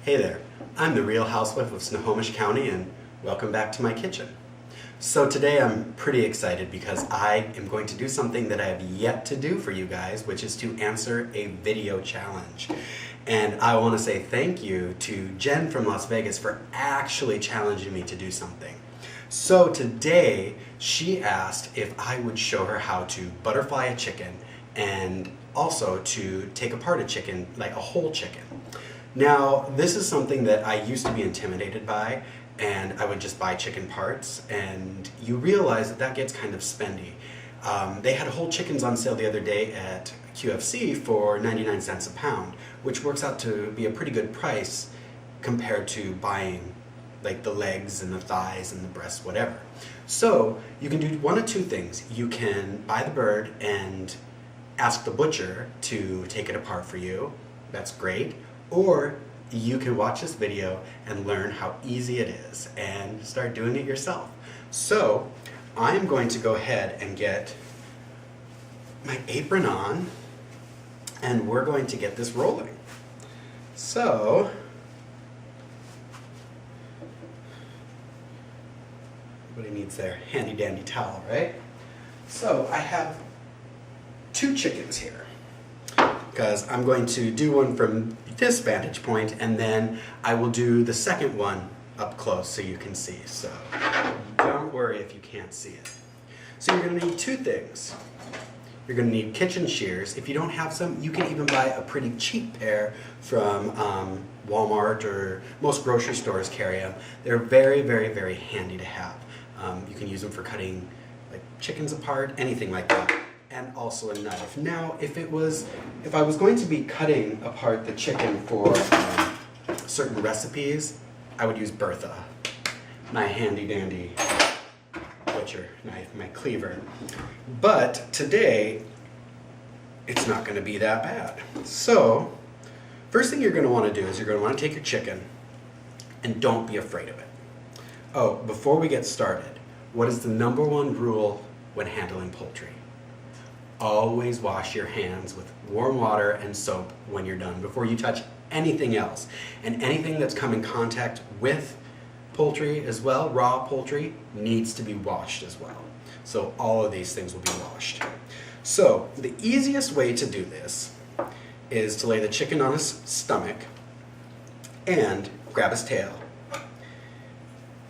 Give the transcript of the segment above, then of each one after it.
Hey there, I'm the real housewife of Snohomish County and welcome back to my kitchen. So today I'm pretty excited because I am going to do something that I have yet to do for you guys, which is to answer a video challenge. And I want to say thank you to Jen from Las Vegas for actually challenging me to do something. So today she asked if I would show her how to butterfly a chicken and also to take apart a chicken, like a whole chicken. Now, this is something that I used to be intimidated by, and I would just buy chicken parts, and you realize that that gets kind of spendy. They had whole chickens on sale the other day at QFC for 99 cents a pound, which works out to be a pretty good price compared to buying like the legs and the thighs and the breasts, whatever. So you can do one of two things. You can buy the bird and ask the butcher to take it apart for you. That's great. Or you can watch this video and learn how easy it is and start doing it yourself. So I'm going to go ahead and get my apron on and we're going to get this rolling. So everybody needs their handy dandy towel, right? So I have two chickens here because I'm going to do one from this vantage point and then I will do the second one up close so you can see. So don't worry if you can't see it. So you're going to need two things. You're going to need kitchen shears. If you don't have some, you can even buy a pretty cheap pair from Walmart, or most grocery stores carry them. They're very, very, very handy to have. You can use them for cutting like chickens apart, anything like that. And also a knife. Now, if I was going to be cutting apart the chicken for certain recipes, I would use Bertha, my handy dandy butcher knife, my cleaver. But today, it's not going to be that bad. So, first thing you're going to want to do is you're going to want to take your chicken and don't be afraid of it. Oh, before we get started, what is the #1 rule when handling poultry? Always wash your hands with warm water and soap when you're done before you touch anything else. And anything that's come in contact with poultry as well, raw poultry, needs to be washed as well. So all of these things will be washed. So the easiest way to do this is to lay the chicken on his stomach and grab his tail.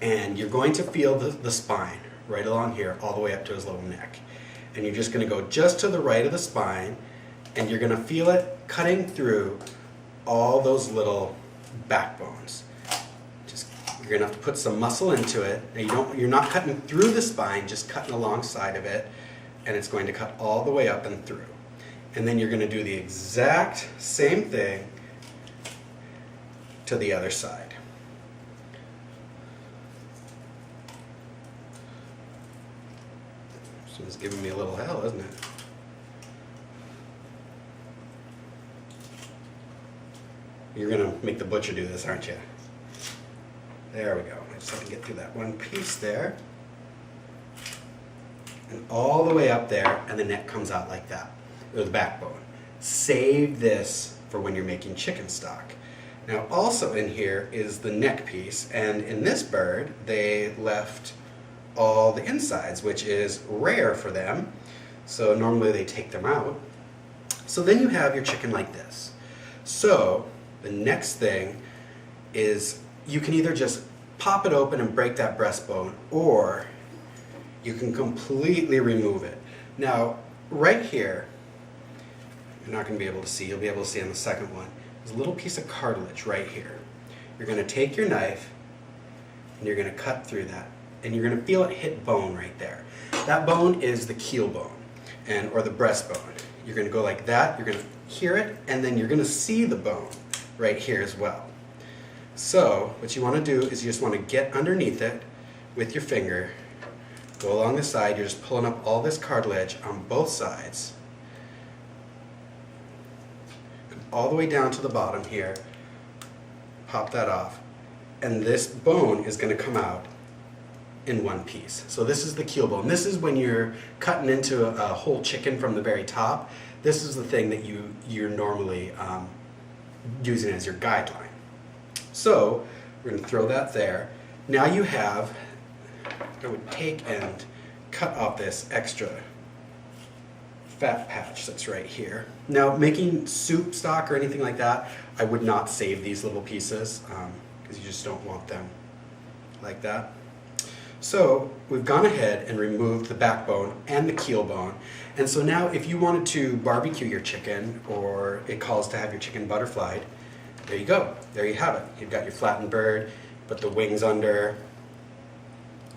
And you're going to feel the spine right along here all the way up to his little neck. And you're just going to go just to the right of the spine and you're going to feel it cutting through all those little backbones. You're going to have to put some muscle into it. And you're not cutting through the spine, just cutting alongside of it, and it's going to cut all the way up and through. And then you're going to do the exact same thing to the other side. This one's giving me a little hell, isn't it? You're going to make the butcher do this, aren't you? There we go. I just have to get through that one piece there. And all the way up there, and the neck comes out like that, or the backbone. Save this for when you're making chicken stock. Now also in here is the neck piece, and in this bird, they left all the insides, which is rare for them. So normally they take them out. So then you have your chicken like this. So the next thing is you can either just pop it open and break that breastbone, or you can completely remove it. Now, right here, you're not going to be able to see, you'll be able to see on the second one, there's a little piece of cartilage right here. You're going to take your knife and you're going to cut through that. And you're going to feel it hit bone right there. That bone is the keel bone, or the breastbone. You're going to go like that, you're going to hear it, and then you're going to see the bone right here as well. So what you want to do is you just want to get underneath it with your finger, go along the side, you're just pulling up all this cartilage on both sides, all the way down to the bottom here, pop that off, and this bone is going to come out in one piece. So this is the keel bone. This is when you're cutting into a whole chicken from the very top. This is the thing that you're normally using as your guideline. So we're going to throw that there. Now you have, I would take and cut off this extra fat patch that's right here. Now making soup stock or anything like that, I would not save these little pieces because you just don't want them like that. So we've gone ahead and removed the backbone and the keel bone. And so now if you wanted to barbecue your chicken, or it calls to have your chicken butterflied, there you go. There you have it. You've got your flattened bird, put the wings under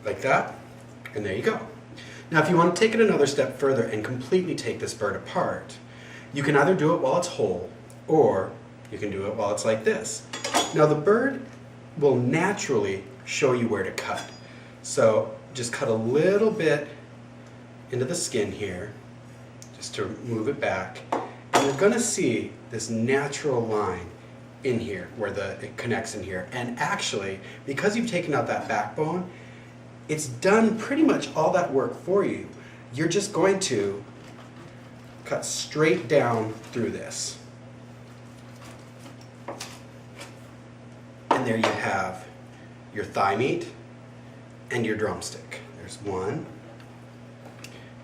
like that, and there you go. Now if you want to take it another step further and completely take this bird apart, you can either do it while it's whole, or you can do it while it's like this. Now the bird will naturally show you where to cut. So just cut a little bit into the skin here, just to move it back, and you're going to see this natural line in here where it connects in here. And actually, because you've taken out that backbone, it's done pretty much all that work for you. You're just going to cut straight down through this. And there you have your thigh meat and your drumstick. There's one.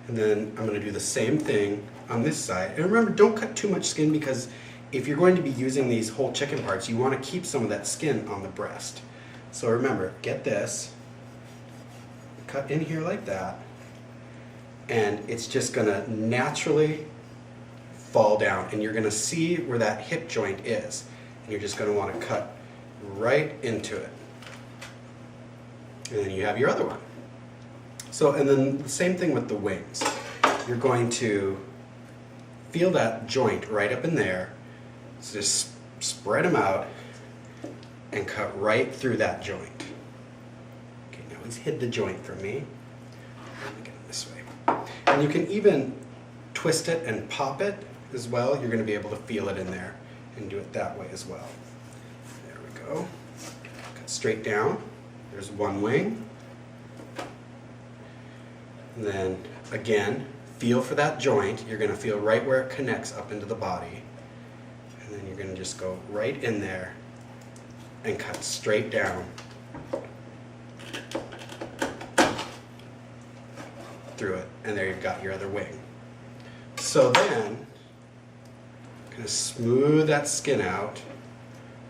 And then I'm going to do the same thing on this side. And remember, don't cut too much skin, because if you're going to be using these whole chicken parts, you want to keep some of that skin on the breast. So remember, get this, cut in here like that, and it's just going to naturally fall down, and you're going to see where that hip joint is, and you're just going to want to cut right into it. And then you have your other one. So, and then the same thing with the wings. You're going to feel that joint right up in there. So just spread them out and cut right through that joint. Okay, now he's hid the joint from me. Let me get it this way. And you can even twist it and pop it as well. You're going to be able to feel it in there, and do it that way as well. There we go. Cut straight down. There's one wing. And then again, feel for that joint. You're going to feel right where it connects up into the body. And then you're going to just go right in there and cut straight down through it. And there you've got your other wing. So then, I'm going to smooth that skin out,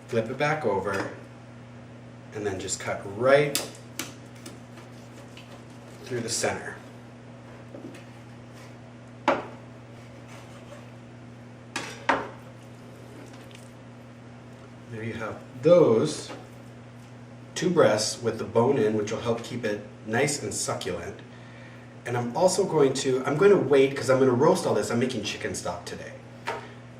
flip it back over, and then just cut right through the center. There you have those two breasts with the bone in, which will help keep it nice and succulent. And I'm going to wait, because I'm going to roast all this. I'm making chicken stock today.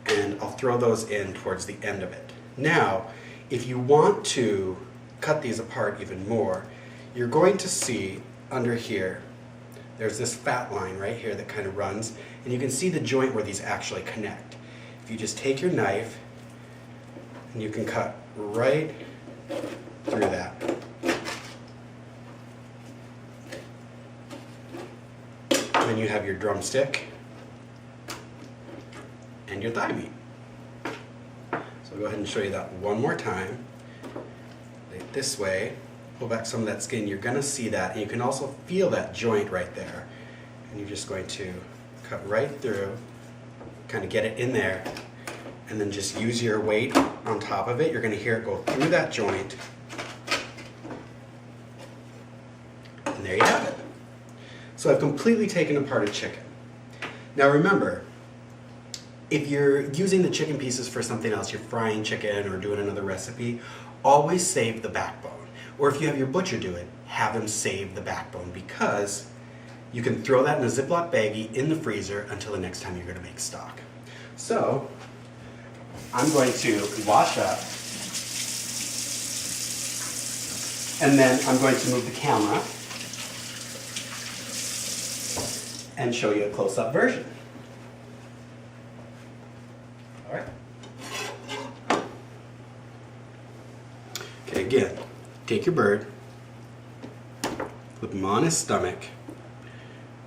And I'll throw those in towards the end of it. Now, if you want to cut these apart even more, you're going to see under here, there's this fat line right here that kind of runs, and you can see the joint where these actually connect. If you just take your knife, and you can cut right through that. And then you have your drumstick and your thigh meat. So I'll go ahead and show you that one more time. Lay it this way, pull back some of that skin. You're going to see that, and you can also feel that joint right there. And you're just going to cut right through, kind of get it in there, and then just use your weight on top of it. You're going to hear it go through that joint. And there you have it. So I've completely taken apart a chicken. Now remember, if you're using the chicken pieces for something else, you're frying chicken or doing another recipe, always save the backbone. Or if you have your butcher do it, have him save the backbone, because you can throw that in a Ziploc baggie in the freezer until the next time you're going to make stock. So I'm going to wash up, and then I'm going to move the camera and show you a close-up version. All right. Okay, again, take your bird, flip him on his stomach,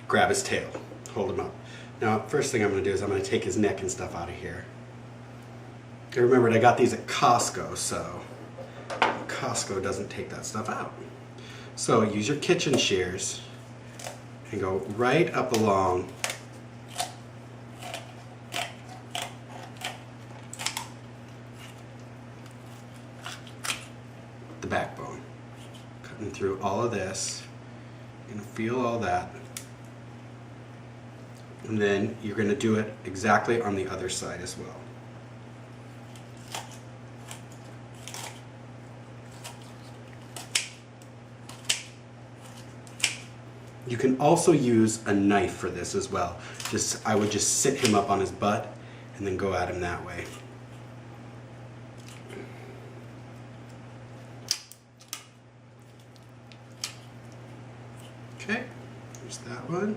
grab his tail, hold him up. Now, first thing I'm going to do is I'm going to take his neck and stuff out of here. I remembered I got these at Costco, so Costco doesn't take that stuff out. So use your kitchen shears and go right up along the backbone, cutting through all of this. You're going to feel all that, and then you're going to do it exactly on the other side as well. You can also use a knife for this as well. I would just sit him up on his butt and then go at him that way. Okay, there's that one.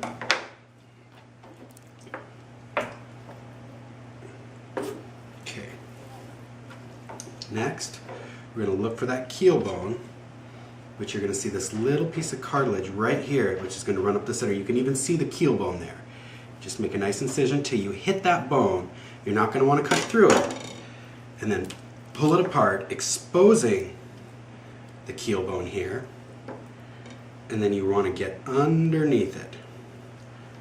Okay. Next, we're going to look for that keel bone, which you're going to see this little piece of cartilage right here, which is going to run up the center. You can even see the keel bone there. Just make a nice incision till you hit that bone. You're not going to want to cut through it. And then pull it apart, exposing the keel bone here. And then you want to get underneath it.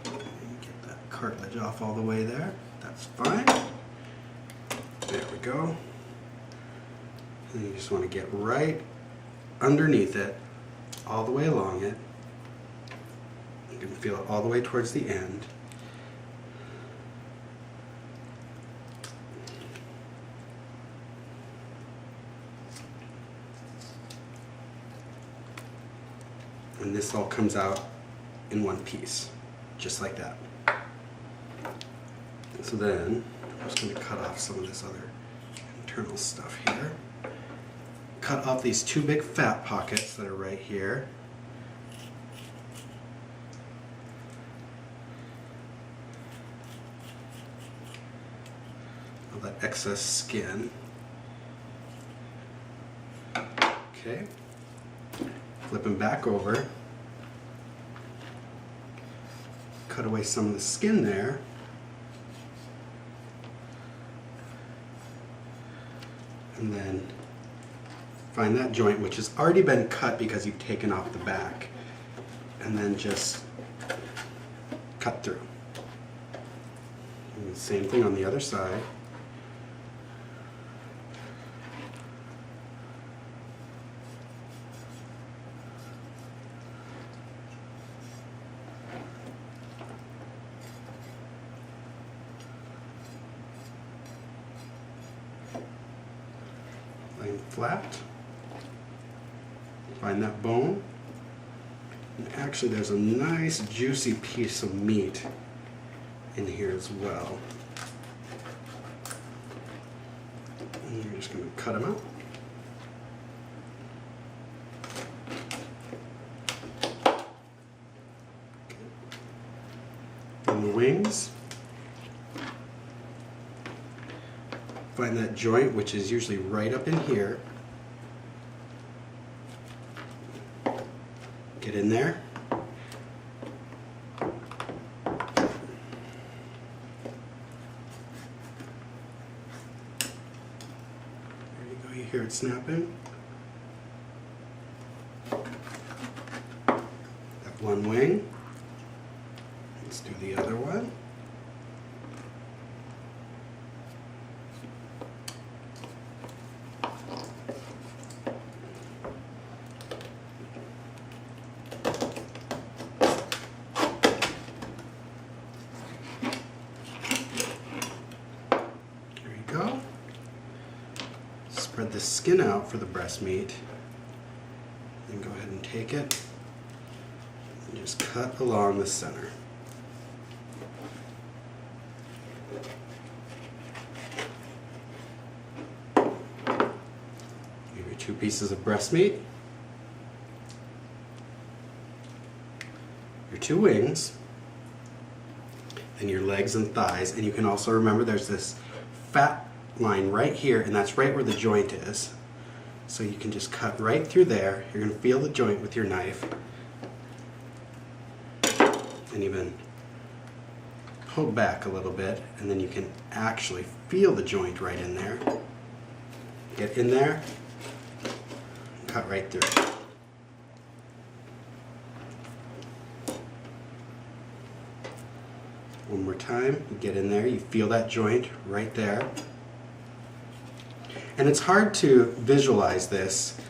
Get that cartilage off all the way there. That's fine. There we go. And you just want to get right underneath it, all the way along it. You can feel it all the way towards the end. And this all comes out in one piece, just like that. So then, I'm just going to cut off some of this other internal stuff here. Cut off these two big fat pockets that are right here. All that excess skin. Okay. Flip them back over. Cut away some of the skin there. And then find that joint, which has already been cut because you've taken off the back, and then just cut through. And the same thing on the other side. Laying flat. Find that bone. And actually there's a nice juicy piece of meat in here as well. And you're just going to cut them out. Okay. And the wings. Find that joint, which is usually right up in here. Get in there. There you go, you hear it snapping. That one wing. Let's do the other one. Go. Spread the skin out for the breast meat. Then go ahead and take it and just cut along the center. Give your two pieces of breast meat, your two wings, and your legs and thighs. And you can also remember there's this fat line right here, and that's right where the joint is. So you can just cut right through there. You're going to feel the joint with your knife, and even pull back a little bit, and then you can actually feel the joint right in there. Get in there cut right through it. One more time, you get in there, you feel that joint right there. And it's hard to visualize this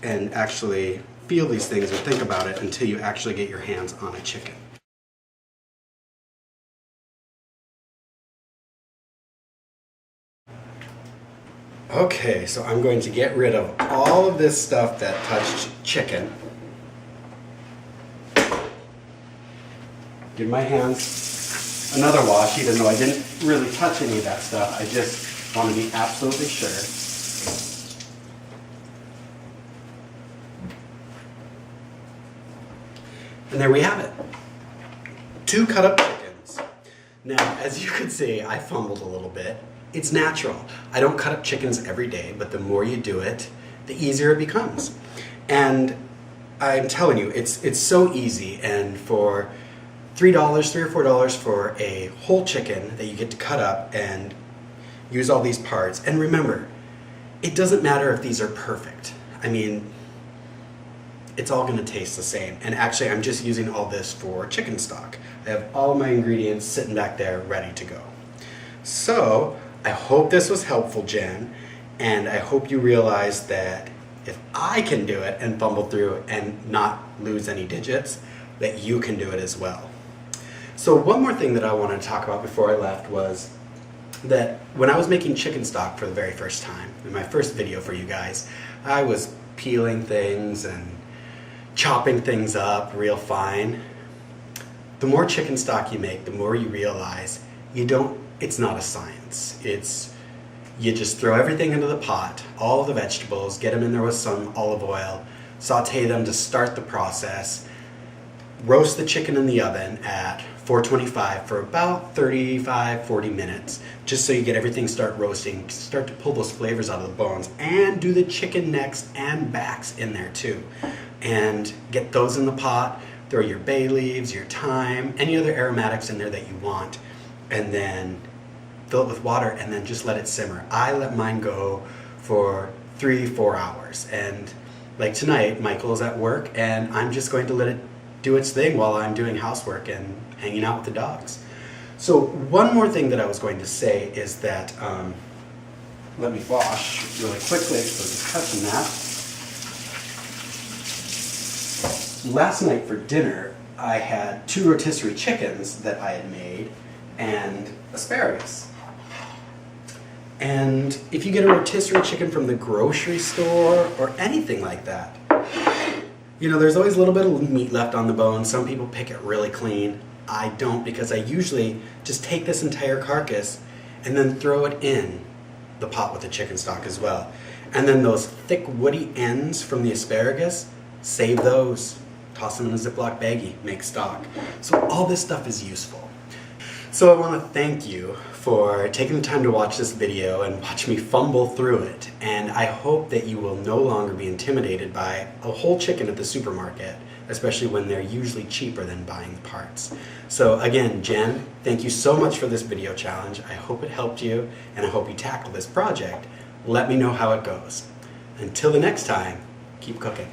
and actually feel these things or think about it until you actually get your hands on a chicken. Okay, so I'm going to get rid of all of this stuff that touched chicken. Give my hands another wash, even though I didn't really touch any of that stuff. I just want to be absolutely sure. And there we have it. 2 cut up chickens. Now, as you can see, I fumbled a little bit. It's natural. I don't cut up chickens every day, but the more you do it, the easier it becomes. And I'm telling you, it's so easy. And for $3 or $4 for a whole chicken that you get to cut up and use all these parts. And remember, it doesn't matter if these are perfect. I mean, it's all going to taste the same. And actually, I'm just using all this for chicken stock. I have all my ingredients sitting back there ready to go. So, I hope this was helpful, Jen, and I hope you realize that if I can do it and fumble through and not lose any digits, that you can do it as well. So one more thing that I wanted to talk about before I left was that when I was making chicken stock for the very first time, in my first video for you guys, I was peeling things and chopping things up real fine. The more chicken stock you make, the more you realize it's not a science. You just throw everything into the pot, all the vegetables, get them in there with some olive oil, saute them to start the process, roast the chicken in the oven at 425 for about 35-40 minutes, just so you get everything start roasting, start to pull those flavors out of the bones, and do the chicken necks and backs in there too. And get those in the pot, throw your bay leaves, your thyme, any other aromatics in there that you want, and then fill it with water and then just let it simmer. I let mine go for 3-4 hours. And like tonight, Michael's at work and I'm just going to let it do its thing while I'm doing housework and hanging out with the dogs. So one more thing that I was going to say is that, let me wash really quickly, so just touching that. Last night for dinner, I had 2 rotisserie chickens that I had made and asparagus. And if you get a rotisserie chicken from the grocery store or anything like that, you know, there's always a little bit of meat left on the bone. Some people pick it really clean. I don't, because I usually just take this entire carcass and then throw it in the pot with the chicken stock as well. And then those thick woody ends from the asparagus, save those. Toss them in a Ziploc baggie, make stock. So all this stuff is useful. So I want to thank you for taking the time to watch this video and watch me fumble through it. And I hope that you will no longer be intimidated by a whole chicken at the supermarket, especially when they're usually cheaper than buying the parts. So again, Jen, thank you so much for this video challenge. I hope it helped you, and I hope you tackle this project. Let me know how it goes. Until the next time, keep cooking.